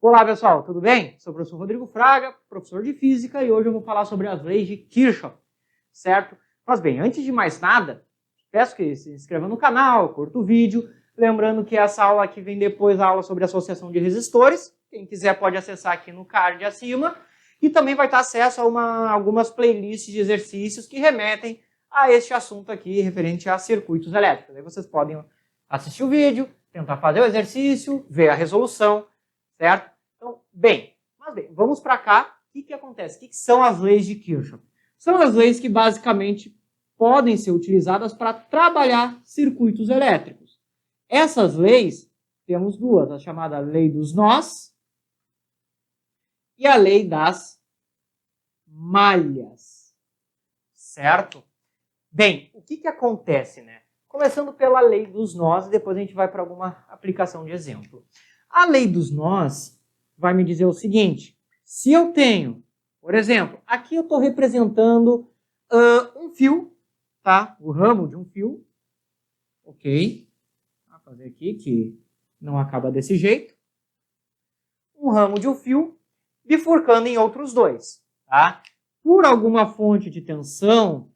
Olá pessoal, tudo bem? Sou o professor Rodrigo Fraga, professor de Física, e hoje eu vou falar sobre as leis de Kirchhoff, certo? Mas bem, antes de mais nada, peço que se inscreva no canal, curta o vídeo, lembrando que essa aula aqui vem depois da aula sobre associação de resistores, quem quiser pode acessar aqui no card acima, e também vai ter acesso a algumas playlists de exercícios que remetem a este assunto aqui, referente a circuitos elétricos. Aí vocês podem assistir o vídeo, tentar fazer o exercício, ver a resolução, certo? Então, bem, vamos para cá. O que acontece? O que são as leis de Kirchhoff? São as leis que basicamente podem ser utilizadas para trabalhar circuitos elétricos. Essas leis, temos duas, a chamada lei dos nós e a lei das malhas, certo? Bem, o que acontece, né? Começando pela lei dos nós, e depois a gente vai para alguma aplicação de exemplo. A lei dos nós vai me dizer o seguinte: se eu tenho, por exemplo, aqui eu estou representando um fio, tá? O ramo de um fio, ok? Vou fazer aqui que não acaba desse jeito. Um ramo de um fio bifurcando em outros dois, tá? Por alguma fonte de tensão,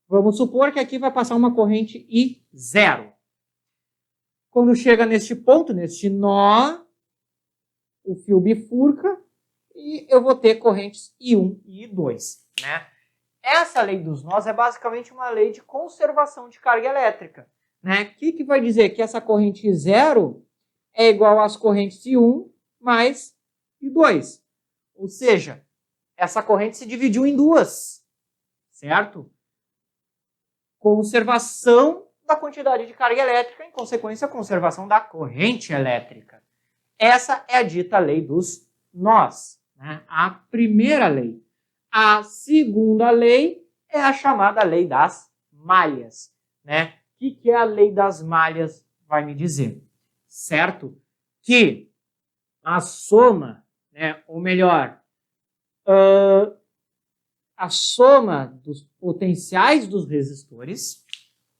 vamos supor que aqui vai passar uma corrente I0. Quando chega neste ponto, neste nó, o fio bifurca e eu vou ter correntes I1 e I2, né? Essa lei dos nós é basicamente uma lei de conservação de carga elétrica, né? O que vai dizer? Que essa corrente I0 é igual às correntes I1 mais I2. Ou seja, essa corrente se dividiu em duas, certo? Conservação da quantidade de carga elétrica, em consequência, conservação da corrente elétrica. Essa é a dita lei dos nós, né? A primeira lei. A segunda lei é a chamada lei das malhas, né? O que a lei das malhas vai me dizer? Certo? Que a soma, né? Ou melhor, a soma dos potenciais dos resistores,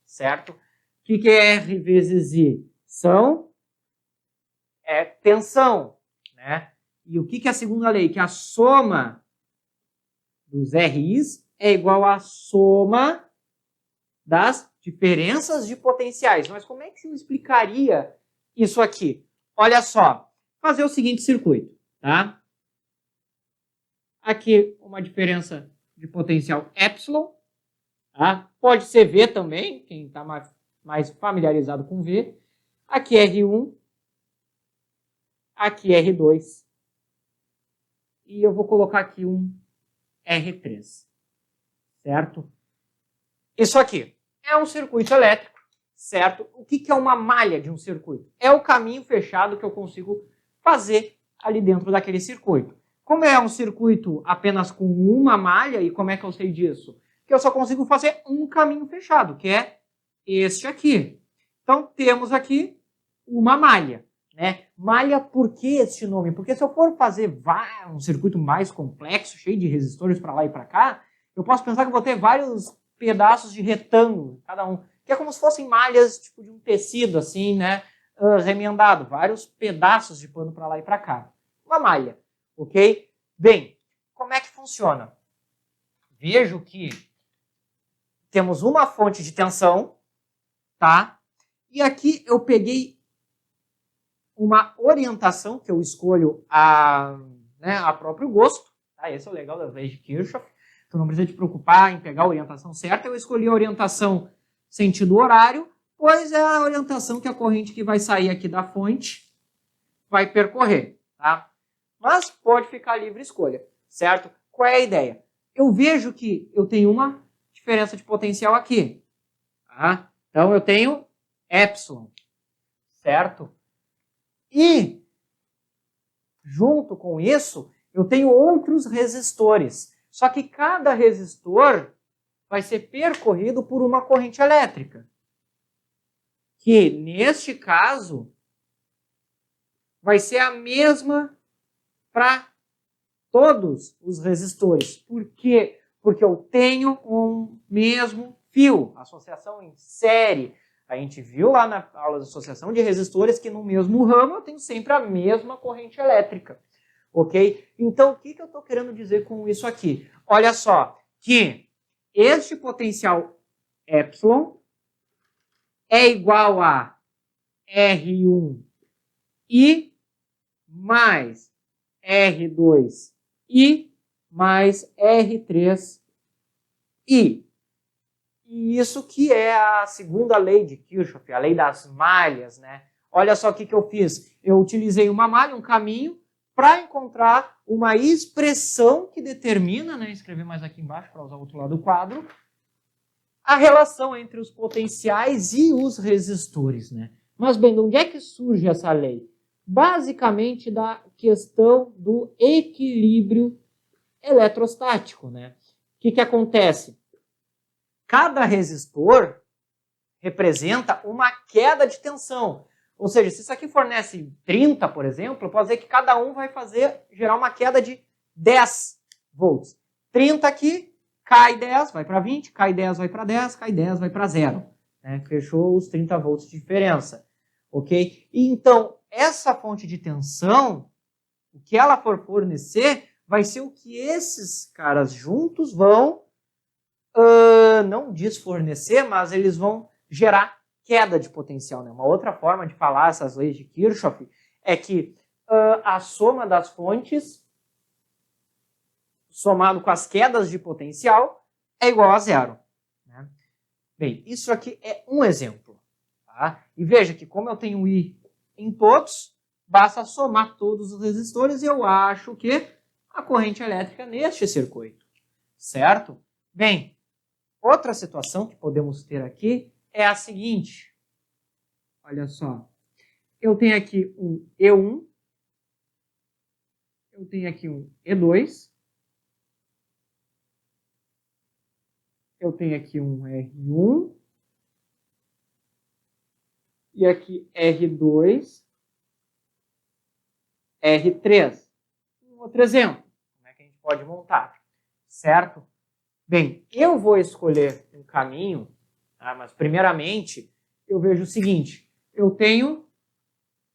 certo? O que é R vezes I? É tensão, né? E o que é a segunda lei? Que a soma dos RIs é igual à soma das diferenças de potenciais. Mas como é que eu explicaria isso aqui? Olha só, fazer o seguinte circuito, tá? Aqui uma diferença de potencial epsilon, tá? Pode ser V também, quem está mais familiarizado com V. Aqui R1, aqui R2, e eu vou colocar aqui um R3, certo? Isso aqui é um circuito elétrico, certo? O que é uma malha de um circuito? É o caminho fechado que eu consigo fazer ali dentro daquele circuito. Como é um circuito apenas com uma malha, e como é que eu sei disso? Que eu só consigo fazer um caminho fechado, que é este aqui. Então, temos aqui uma malha, né? Malha, por que este nome? Porque se eu for fazer um circuito mais complexo, cheio de resistores para lá e para cá, eu posso pensar que eu vou ter vários pedaços de retângulo, cada um, que é como se fossem malhas tipo de um tecido, assim, né? Remendado, vários pedaços de pano para lá e para cá. Uma malha. Ok? Bem, como é que funciona? Vejo que temos uma fonte de tensão, tá? E aqui eu peguei uma orientação que eu escolho a próprio gosto, tá? Esse é o legal das leis de Kirchhoff. Tu não precisa te preocupar em pegar a orientação certa. Eu escolhi a orientação sentido horário, pois é a orientação que a corrente que vai sair aqui da fonte vai percorrer, tá? Mas pode ficar livre escolha, certo? Qual é a ideia? Eu vejo que eu tenho uma diferença de potencial aqui, tá? Então eu tenho epsilon, certo? E junto com isso, eu tenho outros resistores. Só que cada resistor vai ser percorrido por uma corrente elétrica, que neste caso vai ser a mesma para todos os resistores. Por quê? Porque eu tenho um mesmo fio, associação em série. A gente viu lá na aula de associação de resistores que no mesmo ramo eu tenho sempre a mesma corrente elétrica. Ok? Então, o que eu estou querendo dizer com isso aqui? Olha só, que este potencial epsilon é igual a R1I mais R2I mais R3I. E isso que é a segunda lei de Kirchhoff, a lei das malhas, né? Olha só o que eu fiz. Eu utilizei uma malha, um caminho, para encontrar uma expressão que determina, né? Escrever mais aqui embaixo para usar o outro lado do quadro, a relação entre os potenciais e os resistores, né? Mas, bem, de onde é que surge essa lei? Basicamente da questão do equilíbrio eletrostático, né? O que acontece? Cada resistor representa uma queda de tensão. Ou seja, se isso aqui fornece 30, por exemplo, eu posso dizer que cada um vai gerar uma queda de 10 volts. 30 aqui, cai 10, vai para 20, cai 10, vai para 10, cai 10, vai para 0. Né? Fechou os 30 volts de diferença. Ok? E então, essa fonte de tensão, o que ela for fornecer, vai ser o que esses caras juntos vão não desfornecer, mas eles vão gerar queda de potencial. Né? Uma outra forma de falar essas leis de Kirchhoff é que a soma das fontes, somado com as quedas de potencial, é igual a zero. Né? Bem, isso aqui é um exemplo. Tá? E veja que como eu tenho I em todos, basta somar todos os resistores e eu acho que a corrente elétrica neste circuito. Certo? Bem, outra situação que podemos ter aqui é a seguinte. Olha só. Eu tenho aqui um E1. Eu tenho aqui um E2. Eu tenho aqui um R1. E aqui R2. R3. Um outro exemplo. Como é que a gente pode montar? Certo? Bem, eu vou escolher um caminho, tá? Mas primeiramente eu vejo o seguinte, eu tenho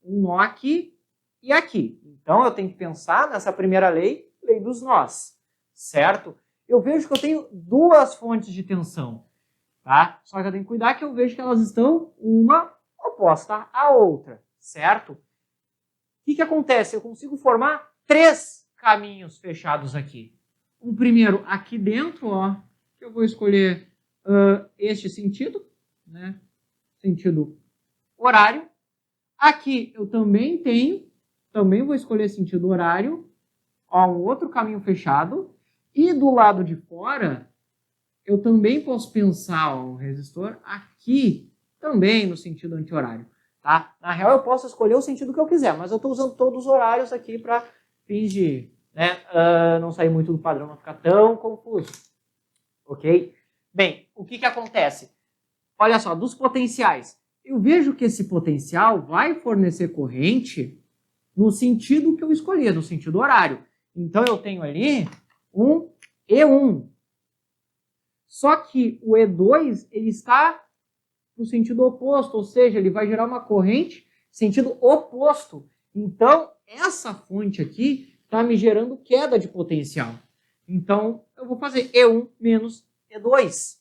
um nó aqui e aqui. Então eu tenho que pensar nessa primeira lei, lei dos nós, certo? Eu vejo que eu tenho duas fontes de tensão, tá? Só que eu tenho que cuidar que eu vejo que elas estão uma oposta à outra, certo? O que acontece? Eu consigo formar três caminhos fechados aqui. Um primeiro aqui dentro, ó, que eu vou escolher este sentido, né? Sentido horário. Aqui eu também vou escolher sentido horário, ó, um outro caminho fechado. E do lado de fora, eu também posso pensar ó, um resistor aqui também no sentido anti-horário. Tá? Na real, eu posso escolher o sentido que eu quiser, mas eu estou usando todos os horários aqui para fins de não sair muito do padrão, não ficar tão confuso. Ok? Bem, o que acontece? Olha só, dos potenciais. Eu vejo que esse potencial vai fornecer corrente no sentido que eu escolhi, no sentido horário. Então, eu tenho ali um E1. Só que o E2 ele está no sentido oposto, ou seja, ele vai gerar uma corrente sentido oposto. Então, essa fonte aqui está me gerando queda de potencial. Então, eu vou fazer E1 menos E2,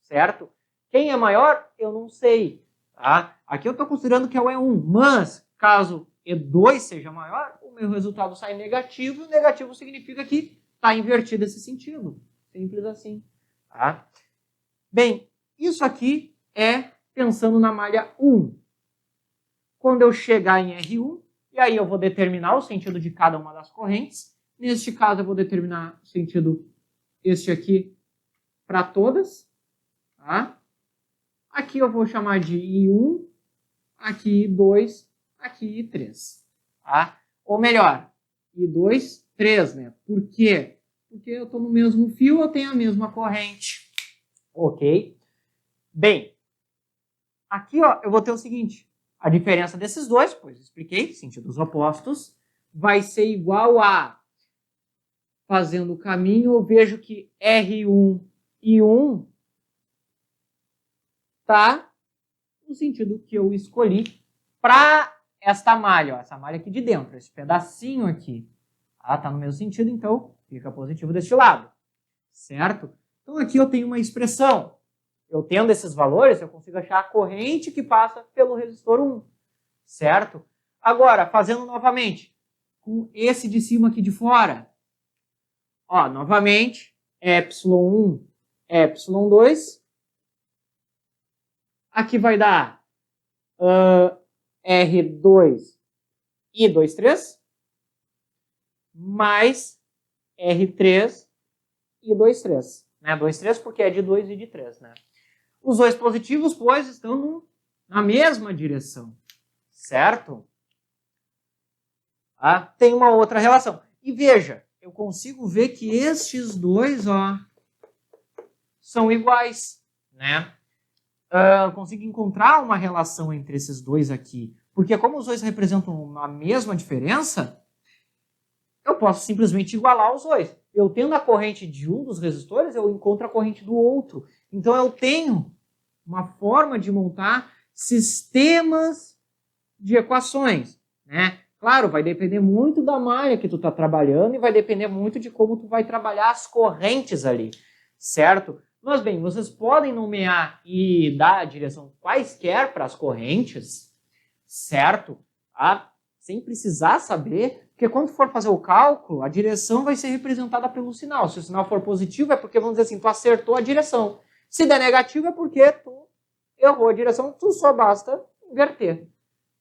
certo? Quem é maior, eu não sei. Tá? Aqui eu estou considerando que é o E1, mas caso E2 seja maior, o meu resultado sai negativo, e negativo significa que está invertido esse sentido. Simples assim. Tá? Bem, isso aqui é pensando na malha 1. Quando eu chegar em R1, e aí eu vou determinar o sentido de cada uma das correntes. Neste caso, eu vou determinar o sentido este aqui para todas. Tá? Aqui eu vou chamar de I1, aqui I2, aqui I3. Tá? Ou melhor, I2, 3, né? Por quê? Porque eu estou no mesmo fio, eu tenho a mesma corrente. Ok? Bem, aqui ó, eu vou ter o seguinte, a diferença desses dois, pois expliquei, sentidos opostos, vai ser igual a, fazendo o caminho, eu vejo que R1 e 1 tá no sentido que eu escolhi para esta malha, ó, essa malha aqui de dentro, esse pedacinho aqui. Tá no mesmo sentido, então fica positivo deste lado, certo? Então aqui eu tenho uma expressão. Eu tendo esses valores, eu consigo achar a corrente que passa pelo resistor 1, certo? Agora, fazendo novamente, com esse de cima aqui de fora, ó, novamente, ε1, ε2, aqui vai dar R2 e 23, mais R3 e 23, né? 23 porque é de 2 e de 3, né? Os dois positivos, pois, estão na mesma direção, certo? Tem uma outra relação. E veja, eu consigo ver que estes dois, ó, são iguais, né? Eu consigo encontrar uma relação entre esses dois aqui. Porque como os dois representam a mesma diferença, eu posso simplesmente igualar os dois. Eu tendo a corrente de um dos resistores, eu encontro a corrente do outro. Então eu tenho uma forma de montar sistemas de equações, né? Claro, vai depender muito da malha que tu está trabalhando e vai depender muito de como tu vai trabalhar as correntes ali, certo? Mas bem, vocês podem nomear e dar a direção quaisquer para as correntes, certo? Sem precisar saber, porque quando for fazer o cálculo, a direção vai ser representada pelo sinal. Se o sinal for positivo, é porque, vamos dizer assim, tu acertou a direção. Se der negativo, é porque tu errou a direção, tu só basta inverter,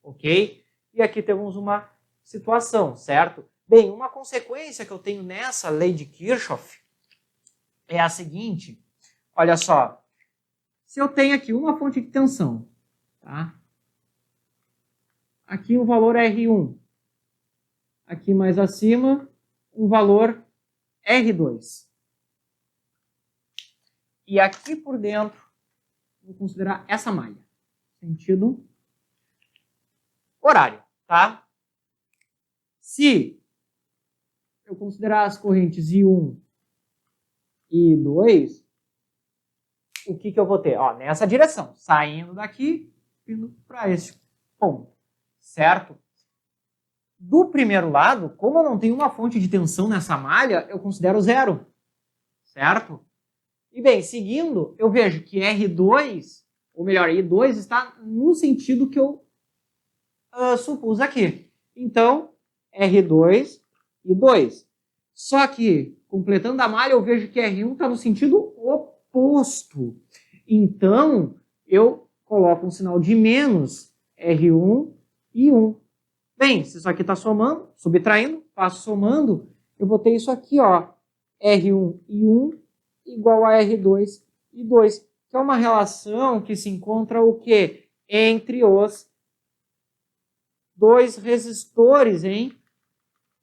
ok? E aqui temos uma situação, certo? Bem, uma consequência que eu tenho nessa lei de Kirchhoff é a seguinte, olha só, se eu tenho aqui uma fonte de tensão, tá? Aqui o valor R1, aqui mais acima, um valor R2. E aqui por dentro, vou considerar essa malha, sentido horário, tá? Se eu considerar as correntes I1 e I2, o que eu vou ter? Ó, nessa direção, saindo daqui, indo para esse ponto, certo? Do primeiro lado, como eu não tenho uma fonte de tensão nessa malha, eu considero zero, certo? E bem, seguindo, eu vejo que R2, ou melhor, I2 está no sentido que eu supus aqui. Então, R2 e 2. Só que, completando a malha, eu vejo que R1 está no sentido oposto. Então, eu coloco um sinal de menos R1 e 1. Bem, se isso aqui está somando, subtraindo, passo somando, eu vou ter isso aqui, ó, R1 e 1 igual a R2 e 2, que é uma relação que se encontra o quê? Entre os dois resistores em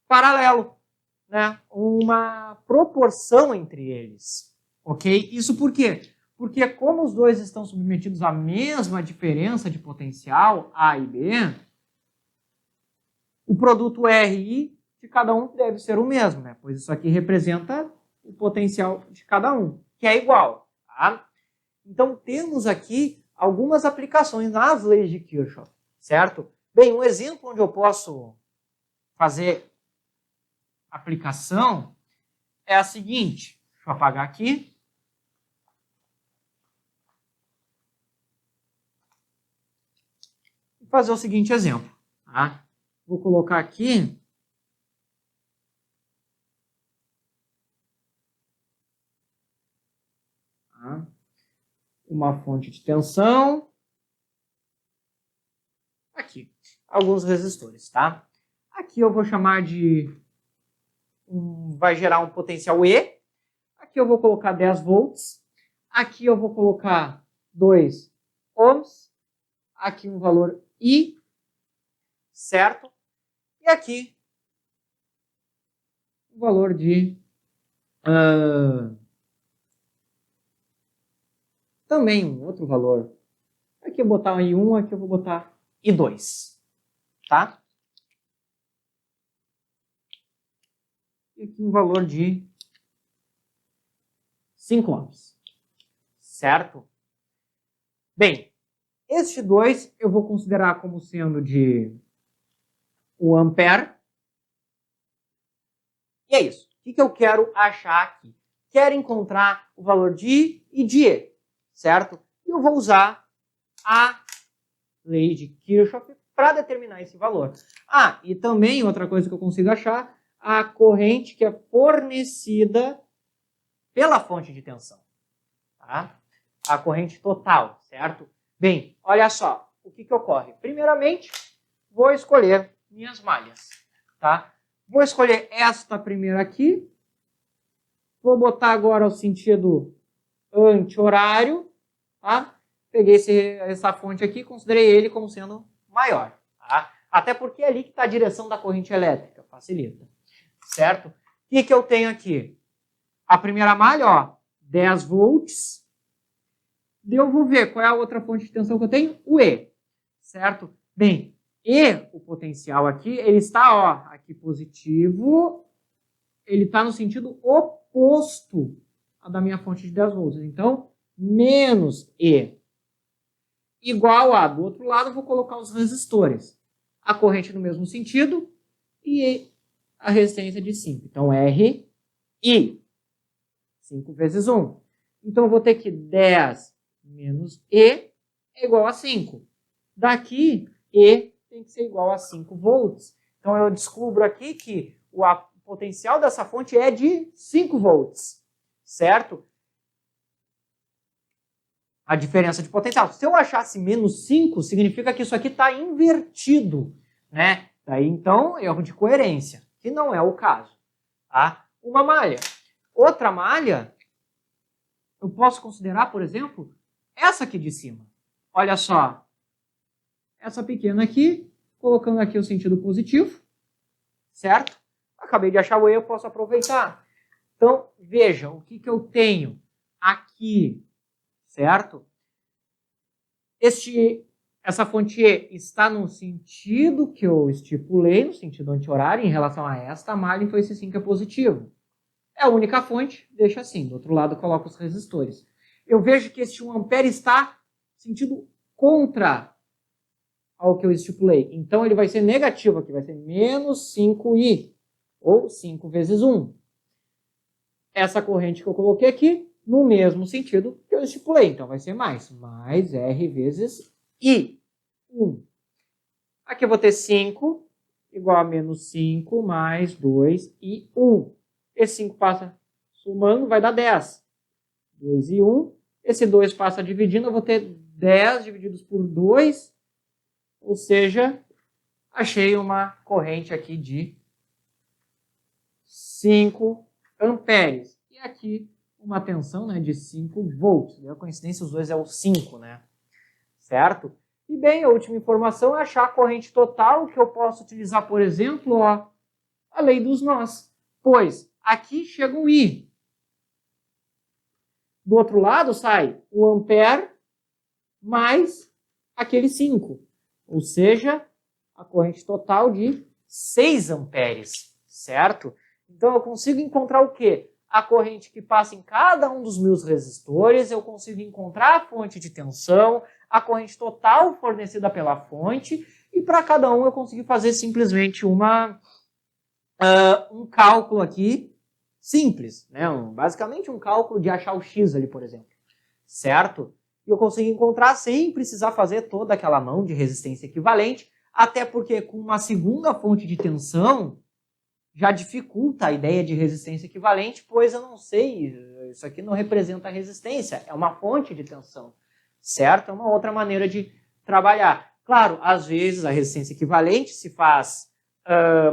paralelo, né? Uma proporção entre eles, ok? Isso por quê? Porque como os dois estão submetidos à mesma diferença de potencial, A e B, o produto RI de cada um deve ser o mesmo, né? Pois isso aqui representa o potencial de cada um, que é igual, tá? Então temos aqui algumas aplicações nas leis de Kirchhoff, certo? Bem, um exemplo onde eu posso fazer aplicação é a seguinte. Deixa eu apagar aqui. E fazer o seguinte exemplo. Tá? Vou colocar aqui uma fonte de tensão. Aqui, alguns resistores, tá? Aqui eu vou chamar de... vai gerar um potencial E. Aqui eu vou colocar 10 volts. Aqui eu vou colocar 2 ohms. Aqui um valor I, certo? E aqui um valor de... também um outro valor. Aqui eu vou botar I1, aqui eu vou botar I2, tá? E aqui um valor de 5 ohms, certo? Bem, este 2 eu vou considerar como sendo de o ampere. E é isso. O que eu quero achar aqui? Quero encontrar o valor de I e de E, certo? E eu vou usar a lei de Kirchhoff para determinar esse valor. Ah, e também outra coisa que eu consigo achar, a corrente que é fornecida pela fonte de tensão. Tá? A corrente total, certo? Bem, olha só, o que ocorre? Primeiramente, vou escolher minhas malhas. Tá? Vou escolher esta primeira aqui. Vou botar agora o sentido anti-horário. Tá? Peguei essa fonte aqui e considerei ele como sendo maior. Tá? Até porque é ali que está a direção da corrente elétrica. Facilita. Certo? O que eu tenho aqui? A primeira malha, ó, 10 volts. Eu vou ver qual é a outra fonte de tensão que eu tenho. O E. Certo? Bem, E, o potencial aqui, ele está, ó, aqui positivo. Ele está no sentido oposto à da minha fonte de 10 volts. Então, menos E. Igual a, do outro lado, eu vou colocar os resistores. A corrente no mesmo sentido e a resistência de 5. Então, R, I. 5 vezes 1. Então, eu vou ter que 10 menos E é igual a 5. Daqui, E tem que ser igual a 5 volts. Então, eu descubro aqui que o potencial dessa fonte é de 5 volts. Certo? A diferença de potencial. Se eu achasse menos 5, significa que isso aqui está invertido. Né? Daí, então, erro de coerência, que não é o caso. Tá? Uma malha. Outra malha, eu posso considerar, por exemplo, essa aqui de cima. Olha só. Essa pequena aqui, colocando aqui o sentido positivo. Certo? Acabei de achar o E, eu posso aproveitar. Então, veja, o que eu tenho aqui. Certo? Essa fonte E está no sentido que eu estipulei, no sentido anti-horário, em relação a esta malha, então esse 5 é positivo. É a única fonte, deixa assim. Do outro lado, eu coloco os resistores. Eu vejo que este 1 ampere está no sentido contra ao que eu estipulei. Então, ele vai ser negativo aqui, vai ser menos 5I, ou 5 vezes 1. Essa corrente que eu coloquei aqui, no mesmo sentido que eu estipulei. Então, vai ser mais R vezes I. 1. Aqui eu vou ter 5 igual a menos 5 mais 2 e 1. Esse 5 passa somando, vai dar 10. 2 e 1. Esse 2 passa dividindo, eu vou ter 10 divididos por 2. Ou seja, achei uma corrente aqui de 5 amperes. E aqui uma tensão, né, de 5 volts. A coincidência, os dois é o 5, né? Certo? E bem, a última informação é achar a corrente total, que eu posso utilizar, por exemplo, ó, a lei dos nós. Pois aqui chega um I. Do outro lado sai o ampere mais aquele 5. Ou seja, a corrente total de 6 amperes. Certo? Então eu consigo encontrar o quê? A corrente que passa em cada um dos meus resistores, eu consigo encontrar a fonte de tensão, a corrente total fornecida pela fonte, e para cada um eu consigo fazer simplesmente um cálculo aqui simples, né? Basicamente um cálculo de achar o X ali, por exemplo. Certo? E eu consigo encontrar sem precisar fazer toda aquela mão de resistência equivalente, até porque com uma segunda fonte de tensão, já dificulta a ideia de resistência equivalente, pois eu não sei, isso aqui não representa resistência, é uma fonte de tensão, certo? É uma outra maneira de trabalhar. Claro, às vezes a resistência equivalente se faz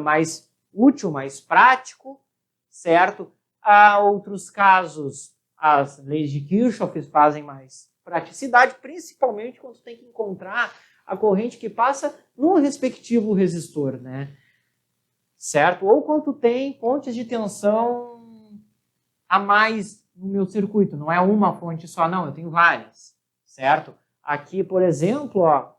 mais útil, mais prático, certo? Há outros casos, as leis de Kirchhoff fazem mais praticidade, principalmente quando tem que encontrar a corrente que passa no respectivo resistor, né? Certo? Ou quando tem fontes de tensão a mais no meu circuito. Não é uma fonte só, não. Eu tenho várias. Certo? Aqui, por exemplo, ó,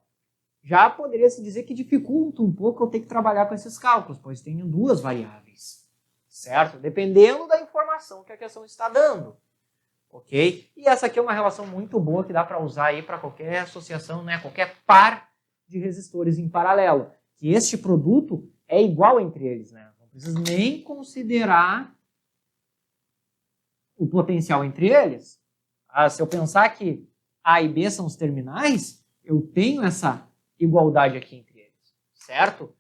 já poderia se dizer que dificulta um pouco eu ter que trabalhar com esses cálculos, pois tenho duas variáveis. Certo? Dependendo da informação que a questão está dando. ok? E essa aqui é uma relação muito boa que dá para usar aí para qualquer associação, né? Qualquer par de resistores em paralelo. Que este produto é igual entre eles, né? Não preciso nem considerar o potencial entre eles. Se eu pensar que A e B são os terminais, eu tenho essa igualdade aqui entre eles, certo?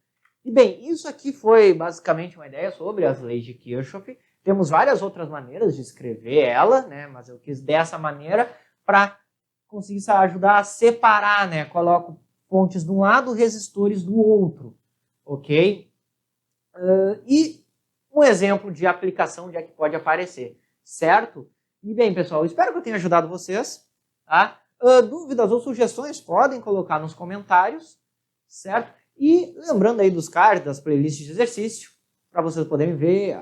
E bem, isso aqui foi basicamente uma ideia sobre as leis de Kirchhoff. Temos várias outras maneiras de escrever ela, né? Mas eu quis dessa maneira para conseguir ajudar a separar, né? Coloco fontes de um lado, resistores do outro, ok? E um exemplo de aplicação onde é que pode aparecer, certo? E bem, pessoal, espero que eu tenha ajudado vocês, tá? Dúvidas ou sugestões podem colocar nos comentários, certo? E lembrando aí dos cards, das playlists de exercício, para vocês poderem ver,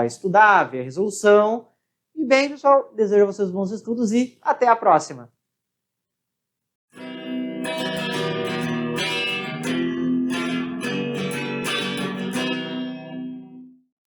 estudar, ver a resolução. E bem, pessoal, desejo a vocês bons estudos e até a próxima!